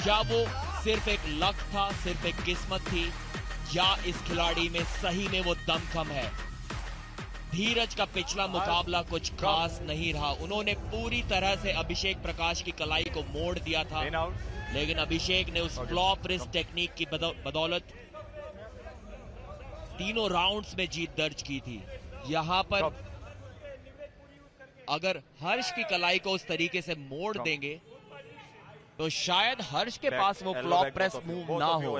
क्या वो सिर्फ एक लक था, सिर्फ एक किस्मत थी, या इस खिलाड़ी में सही में वो दमखम है? धीरज का पिछला मुकाबला कुछ खास नहीं रहा। उन्होंने पूरी तरह से अभिषेक प्रकाश की कलाई को मोड़ दिया था, लेकिन अभिषेक ने उस फ्लॉप रिस्ट टेक्निक की बदौलत तीनों राउंड्स में जीत दर्ज की थी। यहां पर अगर हर्ष की कलाई को उस तरीके से मोड़ देंगे तो शायद हर्ष के पास वो फ्लॉप प्रेस मूव ना हो,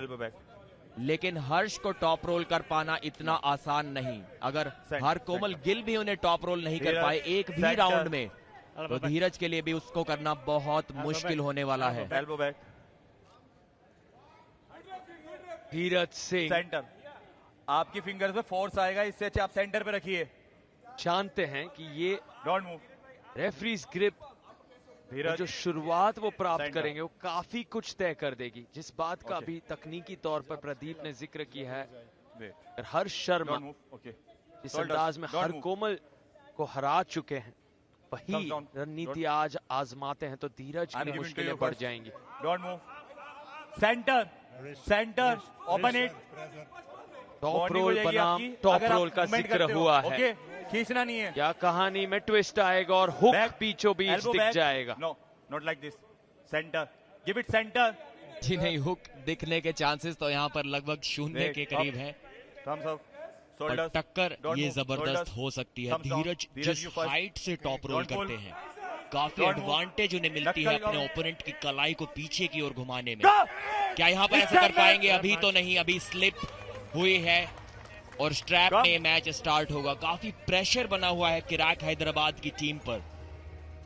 लेकिन हर्ष को टॉप रोल कर पाना इतना आसान नहीं। अगर हर कोमल गिल भी उन्हें टॉप रोल नहीं कर पाए एक भी राउंड में, तो धीरज के लिए भी उसको करना बहुत मुश्किल होने वाला है। धीरज सिंह, सेंटर, आपकी फिंगर्स पे फोर्स आएगा, इससे अच्छे आप सेंटर पे रखिए। जानते हैं कि ये डोंट मूव। रेफरीज ग्रिप जो शुरुआत वो प्राप्त करेंगे वो काफी कुछ तय कर देगी। जिस बात का अभी तकनीकी तौर पर प्रदीप ने जिक्र किया है, हर्ष शर्मा इस अंदाज में हर कोमल को हरा चुके हैं, वही रणनीति आज आजमाते हैं तो धीरज की मुश्किलें बढ़ जाएंगी। Don't move. Centre, centre, open it. Top role बनाम टॉप रोल का जिक्र हुआ है, खींचना नहीं है। क्या कहानी में ट्विस्ट आएगा और हुक बीचों बीच दिख जाएगा? No, not like this. Centre, give it centre. जी नहीं, हुक दिखने के चांसेस तो यहाँ पर लगभग 0 के करीब है, पर टक्कर ये जबरदस्त हो सकती है। धीरज जिस हाइट से टॉप रोल करते हैं, काफी एडवांटेज उन्हें मिलती है अपने ओपोनेंट की कलाई को पीछे की ओर घुमाने में। क्या यहाँ पर ऐसा कर पाएंगे? अभी तो नहीं, अभी स्लिप हुई है और स्ट्रैप में मैच स्टार्ट होगा। काफी प्रेशर बना हुआ है किराक हैदराबाद की टीम पर।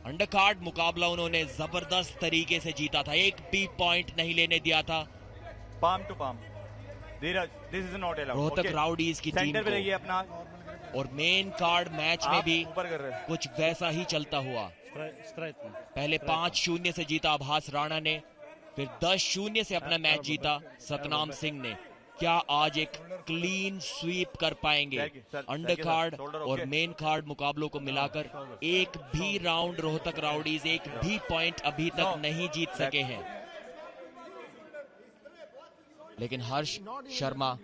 अंडरकार्ड मुकाबला उन्होंने जबरदस्त तरीके से जीता था, एक भी पॉइंट नहीं लेने दिया था। Palm to palm. Dheeraj, this is not allowed. Rohtak rowdies की टीम को अपना और मेन कार्ड मैच में भी कुछ वैसा ही चलता हुआ। पहले 5-0 से जीता आभास राणा ने, फिर 10-0 से अपना मैच जीता सतनाम सिंह ने। क्या आज एक क्लीन स्वीप कर पाएंगे? अंडर कार्ड और मेन कार्ड मुकाबलों को मिलाकर एक भी राउंड रोहतक राउडीज, एक भी पॉइंट अभी तक नहीं जीत सके हैं। लेकिन हर्ष शर्मा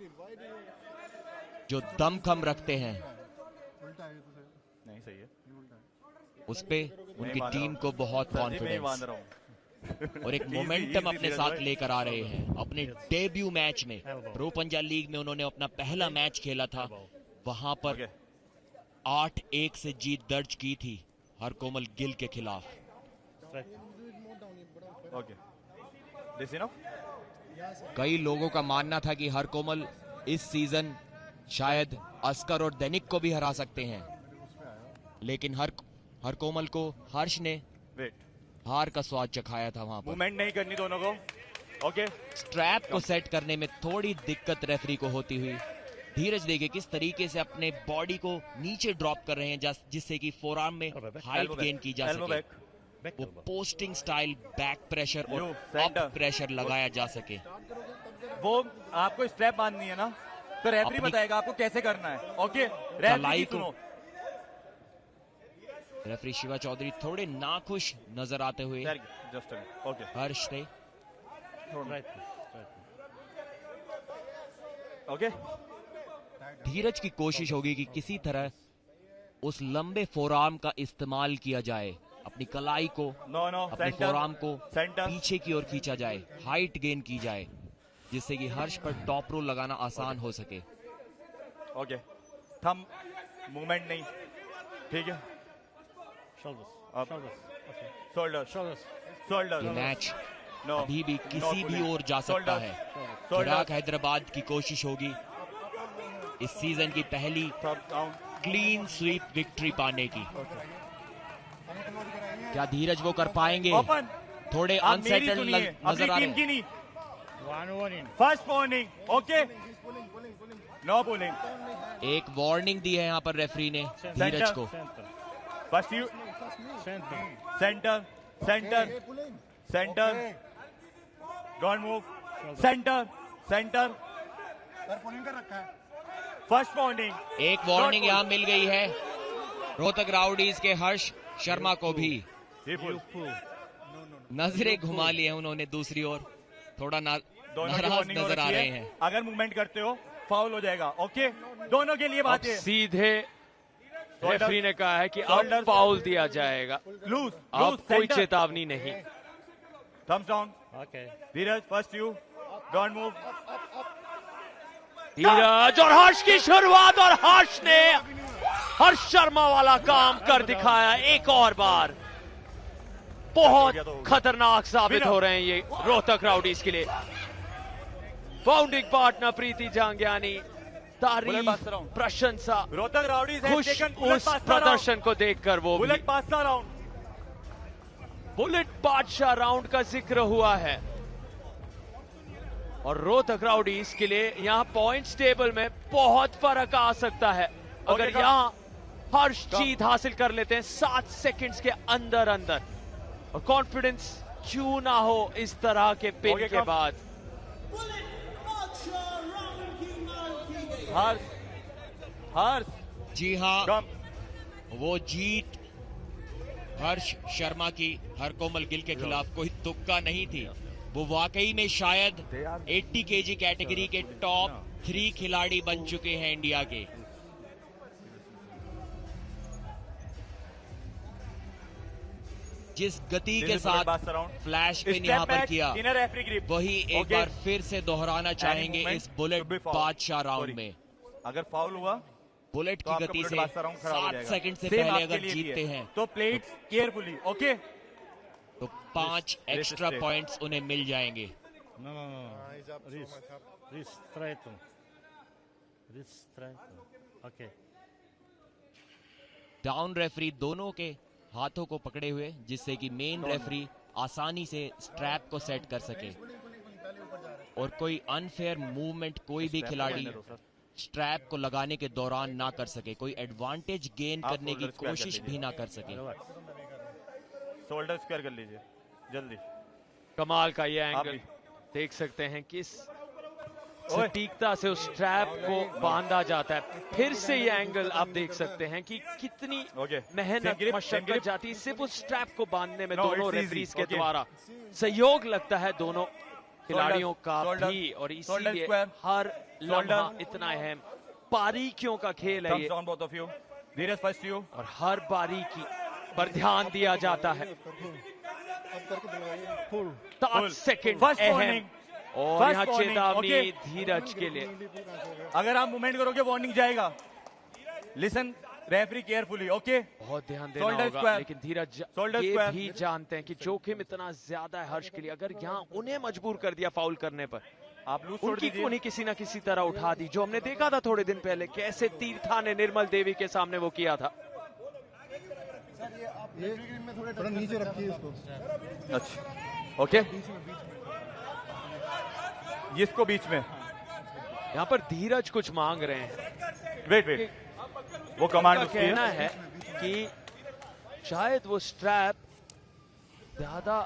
जो दमखम रखते हैं, नहीं सही है, उस पे उनकी टीम को बहुत कॉन्फिडेंस और एक मोमेंटम अपने साथ लेकर आ रहे हैं। अपने डेब्यू मैच में प्रो पंजाब लीग में उन्होंने अपना पहला मैच खेला था, वहां पर 8-1 से जीत दर्ज की थी हर कोमल गिल के खिलाफ। कई लोगों का मानना था कि हर कोमल इस सीजन शायद अस्कर और दैनिक को भी हरा सकते हैं, लेकिन हर कोमल को हर्ष ने हार का स्वाद चखाया था। वहां पर मूवमेंट नहीं करनी दोनों को। ओके, स्ट्रैप को सेट करने में थोड़ी दिक्कत रेफरी को होती हुई। धीरज देखिए किस तरीके से अपने बॉडी को नीचे ड्रॉप कर रहे हैं, जिससे कि फोरआर्म में हाइट गेन की जा सके, वो पोस्टिंग स्टाइल बैक प्रेशर और अप प्रेशर लगाया जा सके। वो आपको स्ट्रैप बांधनी है ना, तो रेफरी बताएगा आपको कैसे करना है। ओके, रेफरी सुनो। रेफरी शिवा चौधरी थोड़े नाखुश नजर आते हुए हर्ष ने धीरज की कोशिश होगी कि किसी तरह उस लंबे फोरआर्म का इस्तेमाल किया जाए, अपनी कलाई को अपने फोरआर्म को पीछे की ओर खींचा जाए, हाइट गेन की जाए, जिससे कि हर्ष पर टॉप रोल लगाना आसान हो सके। ओके, थंब मूवमेंट नहीं, ठीक है। मैच अभी भी किसी भी ओर जा सकता है। किराक हैदराबाद की कोशिश होगी इस सीजन की पहली क्लीन स्वीप विक्ट्री पाने की। क्या धीरज वो कर पाएंगे? थोड़े अनसेटल्ड नजर आ रहे हैं। First warning, okay, no bowling. एक वार्निंग दी है यहाँ पर रेफरी ने धीरज को। First you centre, centre, centre, don't move, centre, centre, first warning. एक वार्निंग यहाँ मिल गई है रोहतक राउडीज के हर्ष शर्मा को भी। नजरें घुमा ली है उन्होंने दूसरी ओर। थोड़ा नाराज नजर आ रहे हैं। अगर मूवमेंट करते हो फाउल हो जाएगा। ओके, दोनों के लिए बात है। सीधे रेफरी ने कहा है कि अब फाउल दिया जाएगा। लूज, अब कोई चेतावनी नहीं। Thumbs down. Okay, Dheeraj first you, don't move. Dheeraj और हर्ष की शुरुआत, और हर्ष ने हर्ष शर्मा वाला काम कर दिखाया एक और बार। बहुत खतरनाक साबित हो रहे हैं ये रोहतक राउडीज के लिए। फाउंडिंग पार्टनर प्रीति जांगियानी, तारीफ, प्रशंसा, रोहतक राउडीज खुश उस प्रदर्शन को देखकर। वो बुलेट बादशाह राउंड, बुलेट बादशाह राउंड का जिक्र हुआ है, और रोहतक राउडीज के लिए यहाँ पॉइंट्स टेबल में बहुत फर्क आ सकता है। अगर यहाँ हर्ष जीत हासिल कर लेते हैं 7 सेकंड्स के अंदर अंदर, और कॉन्फिडेंस क्यों ना हो इस तरह के पिन के बाद। हर्ष, जी हाँ, वो जीत हर्ष शर्मा की हरकोमल गिल के खिलाफ कोई तुक्का नहीं थी। वो वाकई में शायद 80 केजी कैटेगरी के टॉप 3 खिलाड़ी बन चुके हैं इंडिया के। जिस गति के साथ फ्लैश पिन यहाँ पर किया, वही एक बार फिर से दोहराना चाहेंगे इस बुलेट बादशाह राउंड में। अगर फाउल हुआ, बुलेट की गति से 7 सेकंड से पहले अगर जीतते हैं तो प्लेट्स केयरफुली। ओके, तो 5 एक्स्ट्रा पॉइंट्स उन्हें मिल जाएंगे। डाउन रेफरी दोनों के हाथों को पकड़े हुए, जिससे कि मेन रेफरी आसानी से स्ट्रैप को सेट कर सके और कोई अनफेयर मूवमेंट कोई भी खिलाड़ी स्ट्रैप को लगाने के दौरान ना कर सके, कोई एडवांटेज गेन करने की कोशिश भी ना कर सके। शोल्डर स्क्वायर कर लीजिए जल्दी। कमाल का ये एंगल देख सकते हैं, किस सटीकता से उस स्ट्रैप को बांधा जाता है। फिर से ये एंगल आप देख सकते हैं कि कितनी मेहनत मशक्कत जाती है सिर्फ उस स्ट्रैप को बांधने में दोनों रेफरीज के द्वारा। सहयोग लगता है दोनों खिलाड़ियों का भी, और इसीलिए हर लम्हा इतना अहम, बारीकियों का खेल है ये, और हर बारीकी पर ध्यान दिया जाता है। 7 सेकंड अहम, और यहाँ चेतावनी धीरज के लिए। अगर आप मूवमेंट करोगे वार्निंग जाएगा। Listen referee carefully. ओके, बहुत ध्यान देना होगा, लेकिन धीरज ये भी जानते हैं कि जोखिम इतना ज्यादा है हर्ष के लिए। अगर यहाँ उन्हें मजबूर कर दिया फाउल करने पर, आप लूज उन्हें किसी ना किसी तरह उठा दी, जो हमने देखा था थोड़े दिन पहले कैसे तीर्था ने निर्मल देवी के सामने वो किया था। थोड़ा नीचे रखिए इसको। अच्छा, ओके, इसको बीच में। यहाँ पर धीरज कुछ मांग रहे हैं। वेट, वो कमांड कहना है कि शायद वो स्ट्रैप ज्यादा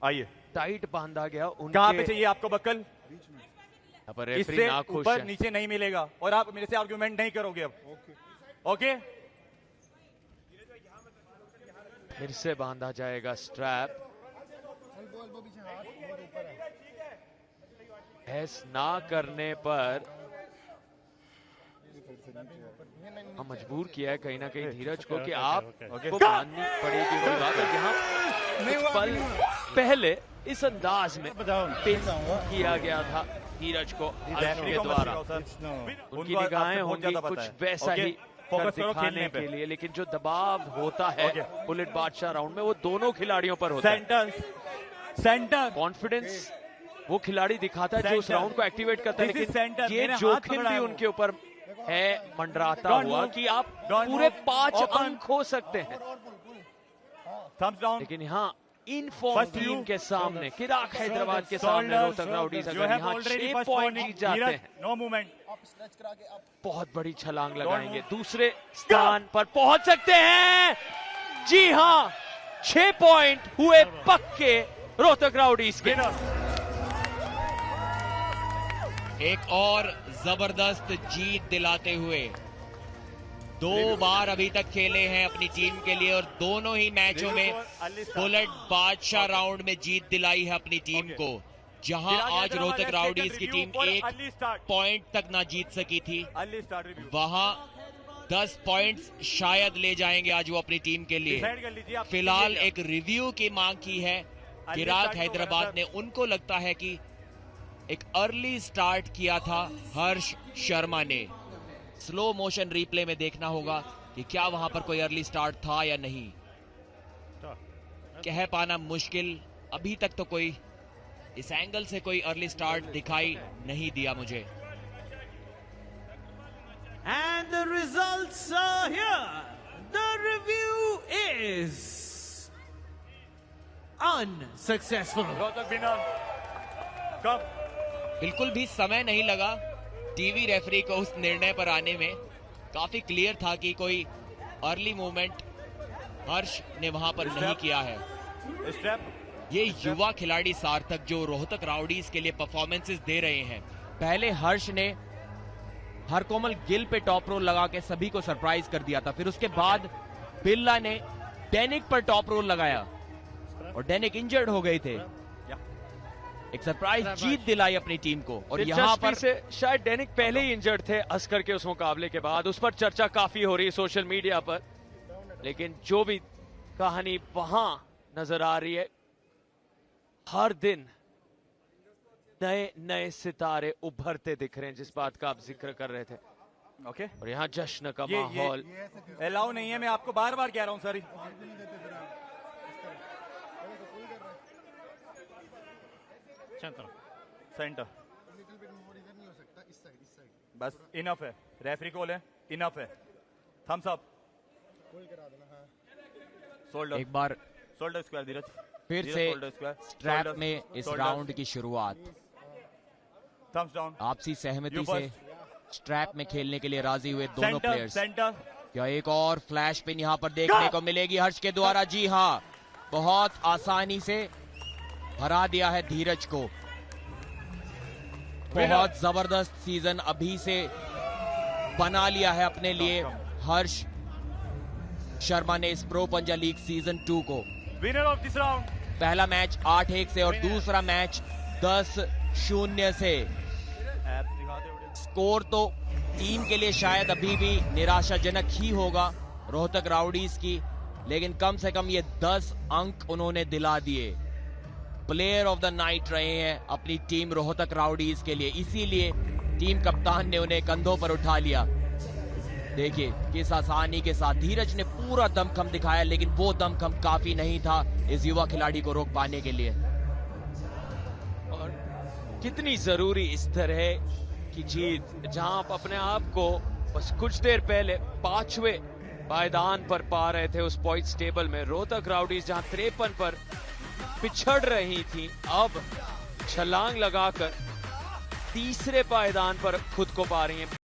आइए टाइट बांधा गया उनके। कहाँ पे चाहिए आपको बक्कल? यहाँ पर रेफरी इससे नाखुश ऊपर है। नीचे नहीं मिलेगा, और आप मेरे से आर्गुमेंट नहीं करोगे अब। ओके, फिर से बांधा जाएगा स्ट्रैप। ऐसा ना करने पर हम मजबूर किया है कहीं ना कहीं धीरज को कि आप को माननी पड़ेगी वही बात है। यहाँ कुछ पल पहले इस अंदाज में पिन किया गया था धीरज को के द्वारा। उनकी निगाहें होंगी कुछ वैसा ही कर दिखाने के लिए, लेकिन जो दबाव होता है बुलेट बादशाह राउंड में वो दोनों खिलाड़ियों पर होता है। सेंटर कॉन्फिडेंस वो खिलाड़ी दिखाता है जो उस राउंड को एक्टिवेट करता है, लेकिन ये जोखिम भी उनके ऊपर है मंडराता हुआ कि आप पूरे 5 अंक हो सकते हैं। लेकिन यहाँ इनफॉर्म टीम के सामने, किराक हैदराबाद के सामने रोहतक राउडीज अगर यहाँ 6 पॉइंट जीत जाते हैं, नो मूवमेंट, बहुत बड़ी छलांग लगाएंगे, दूसरे स्थान पर पहुंच सकते हैं। जी हाँ, 6 पॉइंट हुए पक्के रोहतक राउडीज के। एक और जबरदस्त जीत दिलाते हुए 2 बार अभी तक खेले हैं अपनी टीम के लिए, और दोनों ही मैचों में बुलेट बादशाह राउंड में जीत दिलाई है अपनी टीम को। जहां आज रोहतक राउडीज की टीम 1 पॉइंट तक ना जीत सकी थी, वहां 10 पॉइंट्स शायद ले जाएंगे आज वो अपनी टीम के लिए। फिलहाल एक रिव्यू की मांग की है गिराक हैदराबाद ने। उनको लगता है कि एक अर्ली स्टार्ट किया था हर्ष शर्मा ने। स्लो मोशन रिप्ले में देखना होगा कि क्या वहां पर कोई अर्ली स्टार्ट था या नहीं, कह पाना मुश्किल। अभी तक तो कोई इस एंगल से कोई अर्ली स्टार्ट दिखाई नहीं दिया मुझे। And the results are here. The review is unsuccessful. बिल्कुल भी समय नहीं लगा टीवी रेफरी को उस निर्णय पर आने में। काफी क्लियर था कि कोई अर्ली मूवमेंट हर्ष ने वहां पर नहीं किया है। ये युवा खिलाड़ी सार्थक जो रोहतक राउडीज के लिए परफॉर्मेंसेस दे रहे हैं, पहले हर्ष ने हरकोमल गिल पे टॉप रोल लगा के सभी को सरप्राइज कर दिया था। फिर उसके बाद बिल्ला ने डेनिक पर टॉप रोल लगाया और डेनिक इंजर्ड हो गए थे। एक सरप्राइज जीत दिलाई अपनी टीम को। और यहाँ पर से शायद डेनिक पहले ही इंजर्ड थे अस्कर के उस मुकाबले के बाद। उस पर चर्चा काफी हो रही है सोशल मीडिया पर, लेकिन जो भी कहानी वहां नजर आ रही है, हर दिन नए नए सितारे उभरते दिख रहे हैं, जिस बात का आप जिक्र कर रहे थे। ओके। और यहाँ जश्न का माहौल अलाउ नहीं है, मैं आपको बार बार कह रहा हूं सर। सेंटर बस इनफ है, रेफरी कॉल है, इनफ है। Thumbs up. शोल्डर एक बार शोल्डर स्क्वायर धीरज, फिर से स्ट्रैप में इस राउंड की शुरुआत। Thumbs down. आपसी सहमति से स्ट्रैप में खेलने के लिए राजी हुए दोनों प्लेयर्स। सेंटर। क्या एक और फ्लैश पिन यहाँ पर देखने को मिलेगी हर्ष के द्वारा? जी हाँ, बहुत आसानी से हरा दिया है धीरज को। बहुत जबरदस्त सीजन अभी से बना लिया है अपने लिए हर्ष शर्मा ने इस प्रो पंजा लीग सीजन 2 को। Winner of this round. पहला मैच 8-1 से और दूसरा मैच 10-0 से। स्कोर तो टीम के लिए शायद अभी भी निराशाजनक ही होगा रोहतक राउडीज की, लेकिन कम से कम ये 10 अंक उन्होंने दिला दिए। प्लेयर ऑफ द नाइट रहे हैं अपनी टीम रोहतक राउडीज के लिए, इसीलिए टीम कप्तान ने उन्हें कंधों पर उठा लिया। देखिए किस आसानी के साथ धीरज ने पूरा दमखम दिखाया, लेकिन वो दमखम काफी नहीं था इस युवा खिलाड़ी को रोक पाने के लिए। और कितनी जरूरी इस तरह की जीत, जहां आप अपने आप को बस कुछ देर पहले 5वें पायदान पर पा रहे थे उस पॉइंट्स टेबल में। रोहतक राउडीज जहां 53 पर पिछड़ रही थी, अब छलांग लगाकर तीसरे पायदान पर खुद को पा रही हैं।